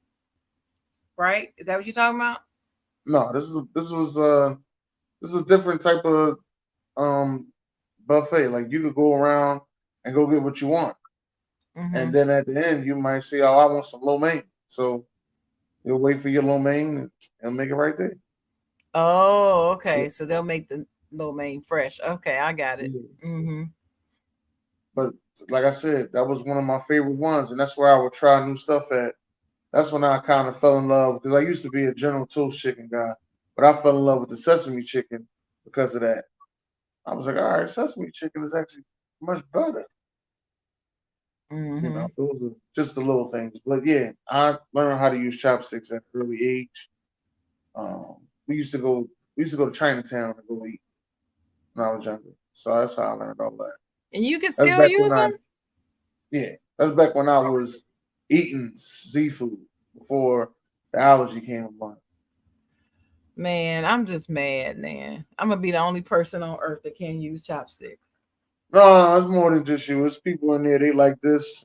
Right? Is that what you're talking about? No, this is a different type of um buffet. Like you could go around and go get what you want, and Mm-hmm. then at the end you might say, "Oh, I want some lo mein." So you'll wait for your lo mein and make it right there. Oh, okay. Yeah. So they'll make the lo mein fresh. Okay, I got it. Yeah. Mm-hmm. But like I said, that was one of my favorite ones, and that's where I would try new stuff at. That's when I kind of fell in love because I used to be a General Tso's chicken guy, but I fell in love with the sesame chicken because of that. I was like, all right, sesame chicken is actually much better. Mm-hmm. Those are just the little things. But yeah, I learned how to use chopsticks at an early age. Um, we used to go, we used to go to Chinatown to go eat when I was younger. So that's how I learned all that. And you can That's still back when use them? yeah, that's back when I was eating seafood before the allergy came along. Man, I'm just mad, man. I'm gonna be the only person on earth that can't use chopsticks. No, it's more than just you. It's people in there. They like this.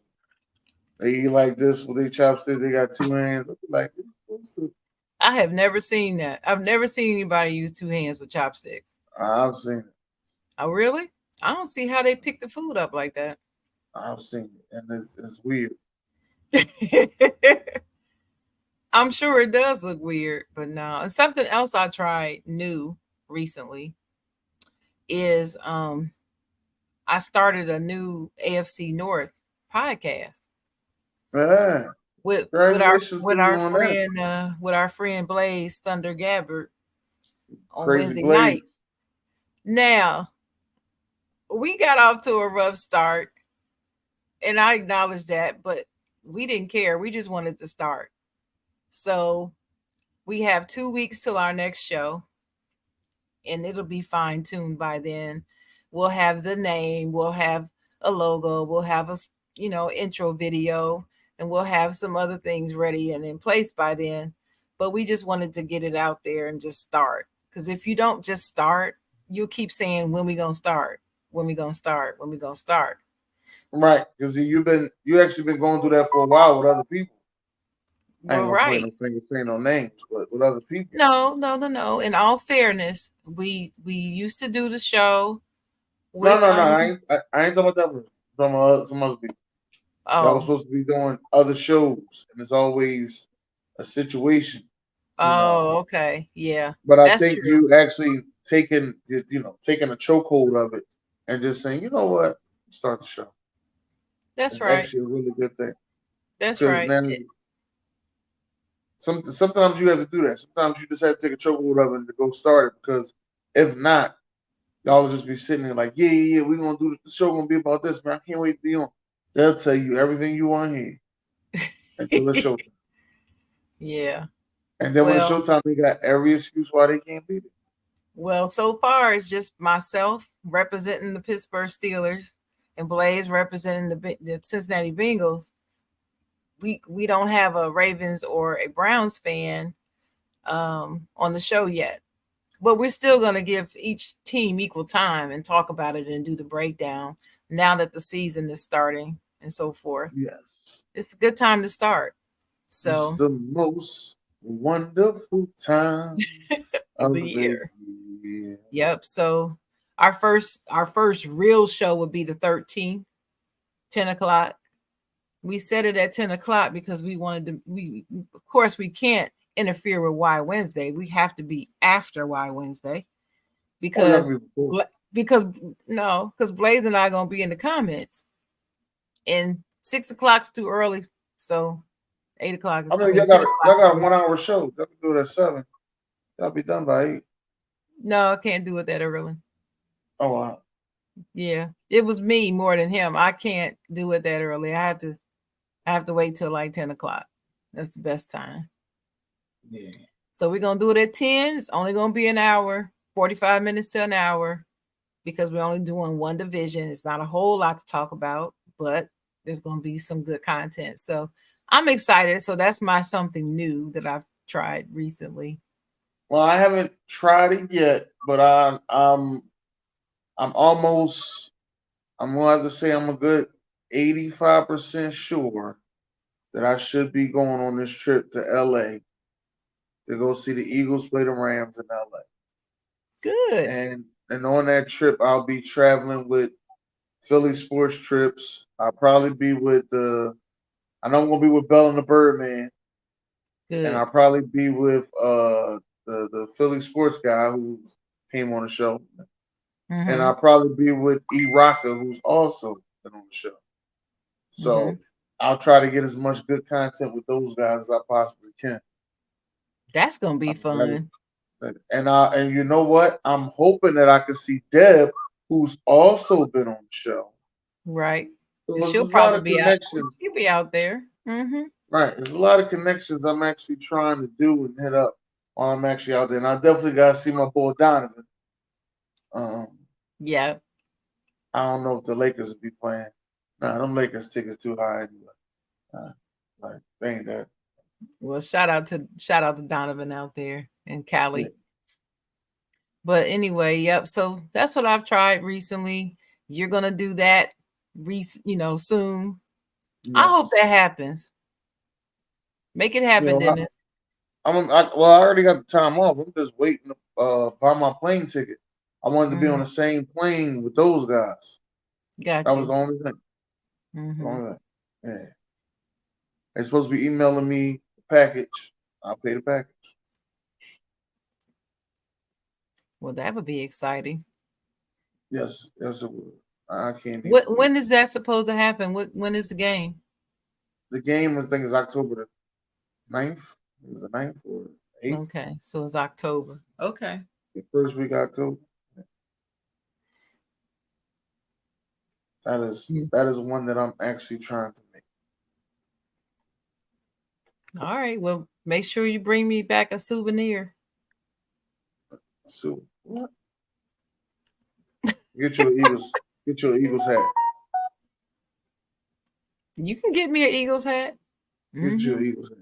They eat like this with their chopsticks. They got two hands. I be like, what's the? I have never seen that. I've never seen anybody use two hands with chopsticks. I've seen it. Oh, really? I don't see how they pick the food up like that. I've seen it, and it's weird. I'm sure it does look weird, but no. And something else I tried new recently is I started a new AFC North podcast Yeah, with congratulations to you on that. with our friend Blaze Thunder Gabbard on Crazy Wednesday Blade. nights. Now, we got off to a rough start, and I acknowledge that, but we didn't care. We just wanted to start. So we have 2 weeks till our next show, and it'll be fine tuned by then. We'll have the name, we'll have a logo, we'll have a intro video, and we'll have some other things ready and in place by then. But we just wanted to get it out there and just start. Because if you don't just start, you'll keep saying when we gonna start, when we gonna start, when we gonna start. Right, because you actually been going through that for a while with other people. I ain't Well, gonna point right. no fingers, say no names, but with other people. No, no, no, no. In all fairness, we used to do the show No, with no, no. I ain't talking about that person. I'm talking about some other people. Y'all was oh, supposed to be doing other shows, and it's always a situation, you know. oh, okay. Yeah. But I That's think true. you actually taking a chokehold of it and just saying, you know what, start the show. That's It's right. actually a really good thing That's because right. then sometimes you have to do that. Sometimes you just have to take a chokehold of it and to go start it because if not, y'all will just be sitting there like, yeah, we're gonna do this. The show gonna be about this, man. I can't wait to be on. They'll tell you everything you want to hear until it's showtime. Yeah. And then when it's Well, showtime, they got every excuse why they can't be there. well, so far it's just myself representing the Pittsburgh Steelers and Blaze representing the Cincinnati Bengals. We don't have a Ravens or a Browns fan on the show yet. But we're still going to give each team equal time and talk about it and do the breakdown now that the season is starting and so forth. Yes. It's a good time to start. It's So, the most wonderful time of of the the year. year. Yep. So our first real show would be the 13th, 10 o'clock. We set it at 10 o'clock because we wanted to we of course we can't interfere with Why Wednesday. We have to be after Why Wednesday Oh, y'all because can be before. because no, because Blaze and I are gonna be in the comments. And 6 o'clock's too early. So 8 o'clock is I I mean, mean 10 o'clock y'all is got a real. 1 hour show. Y'all can do it at 7. I'll be done by 8. No, I can't do it that early. Oh wow. Yeah, it was me more than him. I can't do it that early. I have to wait till like 10 o'clock. That's the best time. Yeah. So we're gonna do it at 10. It's only gonna be an hour, 45 minutes to an hour, because we're only doing one division. It's not a whole lot to talk about, but there's gonna be some good content. So I'm excited. So that's my something new that I've tried recently. Well, I haven't tried it yet, but I'm almost. I'm gonna have to say I'm a good 85% sure that I should be going on this trip to LA to go see the Eagles play the Rams in LA. Good. And on that trip, I'll be traveling with Philly Sports Trips. I'll probably be with the. I know I'm gonna be with Bell and the Birdman, and Good. I'll probably be with the Philly Sports guy who came on the show, and Mm-hmm. I'll probably be with E Rocka, who's also been on the show. Mm-hmm. So I'll try to get as much good content with those guys as I possibly can. That's gonna be I'm excited. fun. And you know what? I'm hoping that I can see Deb, who's also been on the show. Right. So And she'll there's a lot probably of be out. connections, She'll be out there. Mm-hmm. right? There's a lot of connections I'm actually trying to do and hit up while I'm actually out there. And I definitely got to see my boy Donovan. Um, Yeah. I don't know if the Lakers will be playing. Nah, them Lakers tickets too high anyway. Like they ain't that. Well, shout out to Donovan out there in Yeah. Cali. But anyway, yep. So that's what I've tried recently. You're gonna do that, soon. I hope Yes. that happens. Make it You happen, know, Dennis. well, I already got the time off. I'm just waiting to buy my plane ticket. I wanted to be on Hmm. the same plane with those guys. That Got was you. the only thing. The Hmm. only thing. Yeah. They're supposed to be emailing me the package. I'll pay the package. Well, that would be exciting. Yes, yes, it will. I can't even What? wait. When is that supposed to happen? When is the game? The game, I think, is October the 9th. Is the 9th or 8th? Okay, so it's October. Okay. The first week of October. Mm. That is one that I'm actually trying to make. All right. Well, make sure you bring me back a souvenir. So what? Get your Eagles hat. You can get me an Eagles hat. Get Mm-hmm. your Eagles hat.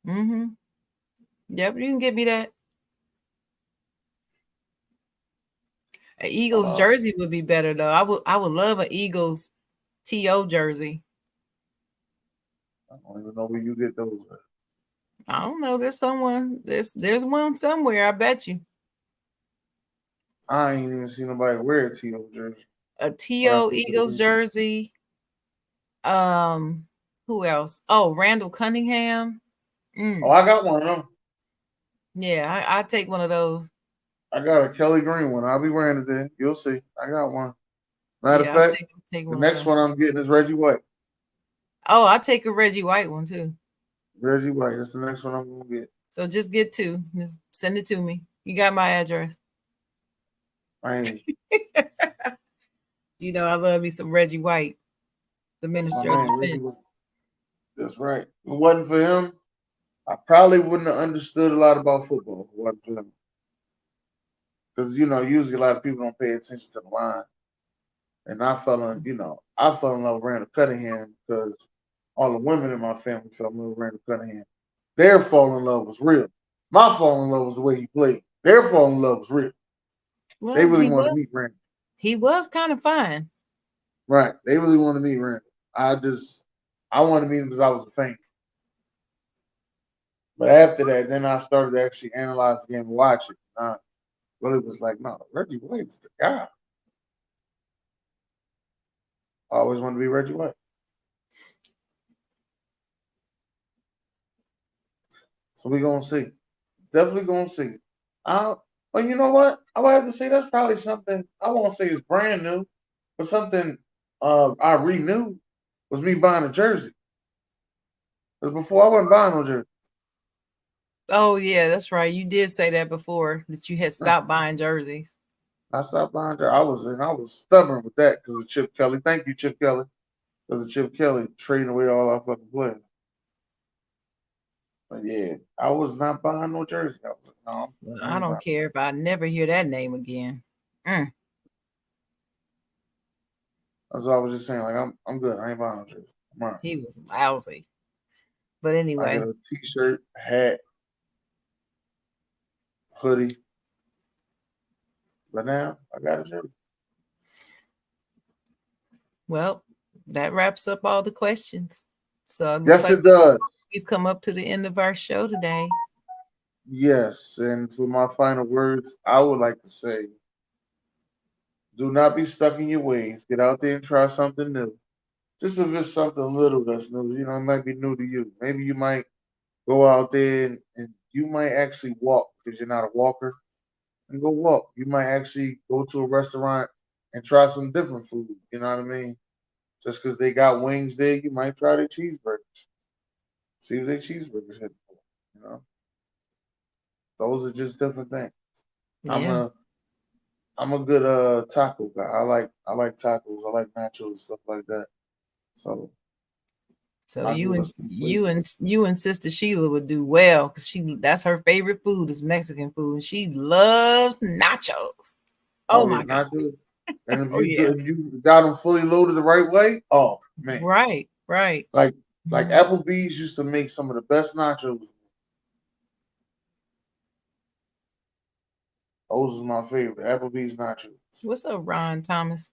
Mm-hmm. Yep, you can get me that. An Eagles Uh, jersey would be better though. I would love an Eagles TO jersey. I don't even know where you get those at. I don't know. There's one somewhere. I bet you I ain't even seen nobody wear a T.O. jersey. a But I TO think Eagles jersey. Um, who else? Oh, Randall Cunningham. oh, Mm, I got one of them. yeah, I take one of those. I got a Kelly Green one. I'll be wearing it then. You'll see. I got one. Matter of Yeah, fact, take the one of next one those. I'm getting is Reggie White. Oh, I take a Reggie White one too. Reggie White. That's the next one I'm gonna get. So just get two. Just send it to me. You got my address. I ain't You know I love me some Reggie White, the my Minister of man, Reggie White. Defense. That's right. If it wasn't for him, I probably wouldn't have understood a lot about football. If it wasn't for him. Because usually a lot of people don't pay attention to the line. And I fell in love with Randall Cunningham because all the women in my family fell in love with Randall Cunningham. Their fall in love was real. My fall in love was the way he played. Their fall in love was real. They Well, really wanted to meet Randall. he was kind of fine. Right. They really wanted to meet Randall. I wanted to meet him because I was a fan. But after that, then I started to actually analyze the game and watch it. And I really was like, no, Reggie White is the guy. I always wanted to be Reggie White. So we're gonna see. Definitely gonna see. But you know what? I would have to say that's probably something I won't say it's brand new, but something I renewed was me buying a jersey. Because before I wasn't buying no jersey. Oh yeah, that's right. You did say that before that you had No, stopped buying jerseys. I stopped buying her. I was stubborn with that because of Chip Kelly. Thank you, Chip Kelly. Because of Chip Kelly trading away all our fucking players. But yeah, I was not buying no jersey. I was like, no, Well, I I ain't don't buying. care if I never hear that name again. Mm, That's what I was just saying. Like I'm good. I ain't buying no jersey. I'm all right. he was lousy. But I get anyway, a t-shirt, hat, hoodie. But now I got a jersey. well, that wraps up all the questions. So it looks Yes, like it does. we've come up to the end of our show today. Yes, and for my final words, I would like to say, do not be stuck in your ways. Get out there and try something new. Just if it's something little that's new, it might be new to you. Maybe you might go out there and you might actually walk because you're not a walker and go walk. You might actually go to a restaurant and try some different food. You know what I mean? Just because they got wings there, you might try their cheeseburgers. See if their cheeseburgers hit. You know, those are just different things. I'm Yeah. a I'm a good taco guy. I like tacos. I like nachos, stuff like that. So So I you give and us some you and flavors. you and Sister Sheila would do well because that's her favorite food is Mexican food, and she loves nachos. Oh Oh yeah, my god! nachos. And Oh yeah! if you got them fully loaded the right way, oh man, Right, right. like Mhm. Applebee's used to make some of the best nachos. Those is my favorite. Applebee's nachos. What's up, Ron Thomas?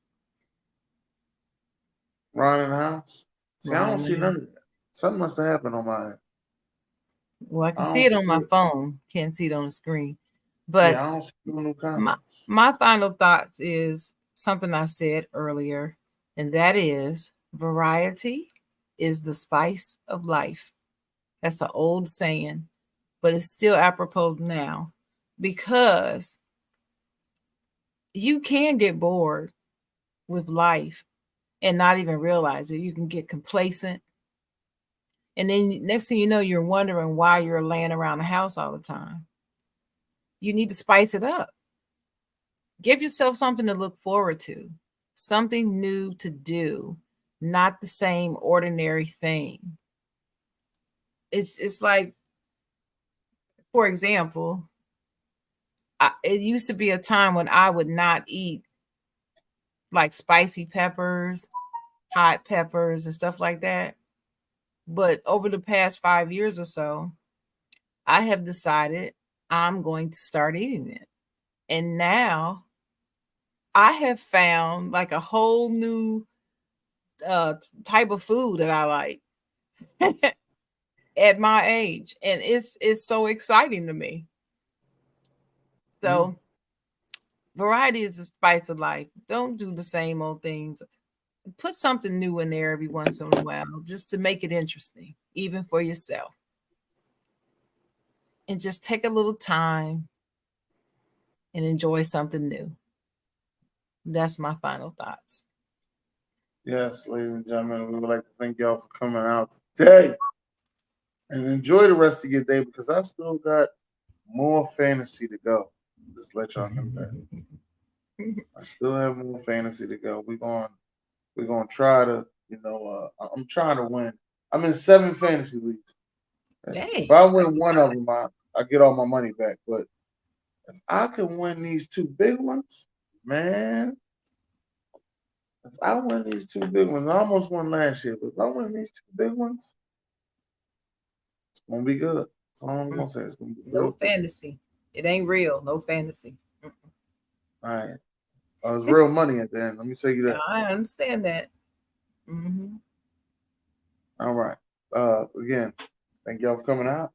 Ron in the house. See, I Ron don't in the see none house. of that. Something must have happened on my end. Well, I I can see don't it see on my it. phone. Can't see it on the screen. But Yeah, I don't see no new my comments. my final thoughts is something I said earlier, and that is variety is the spice of life. That's an old saying, but it's still apropos now because you can get bored with life and not even realize it. You can get complacent. And then next thing you know, you're wondering why you're laying around the house all the time. You need to spice it up. Give yourself something to look forward to, something new to do, not the same ordinary thing. It's like, for example, it used to be a time when I would not eat like spicy peppers, hot peppers, and stuff like that. But over the past 5 years or so, I have decided I'm going to start eating it. And now I have found like a whole new type of food that I like at my age. And it's so exciting to me. Mm, So variety is the spice of life. Don't do the same old things. Put something new in there every once in a while just to make it interesting, even for yourself. And just take a little time and enjoy something new. That's my final thoughts. yes, ladies and gentlemen, we would like to thank y'all for coming out today and enjoy the rest of your day because I still got more fantasy to go. Just let y'all know that. I still have more fantasy to go. We're gonna try to, I'm trying to win. I'm in 7 fantasy leagues. If Dang, I that's win one of them, I get all my money back. But if I can win these two big ones, man, if I win these two big ones, I almost won last year, but if I win these two big ones, it's gonna be good. That's all I'm gonna say. It's gonna be no real good. fantasy. It ain't real. No fantasy. All right. It's real money at the end. Let me say you Yeah, that. I understand that. Hmm. All right. Again, thank y'all for coming out.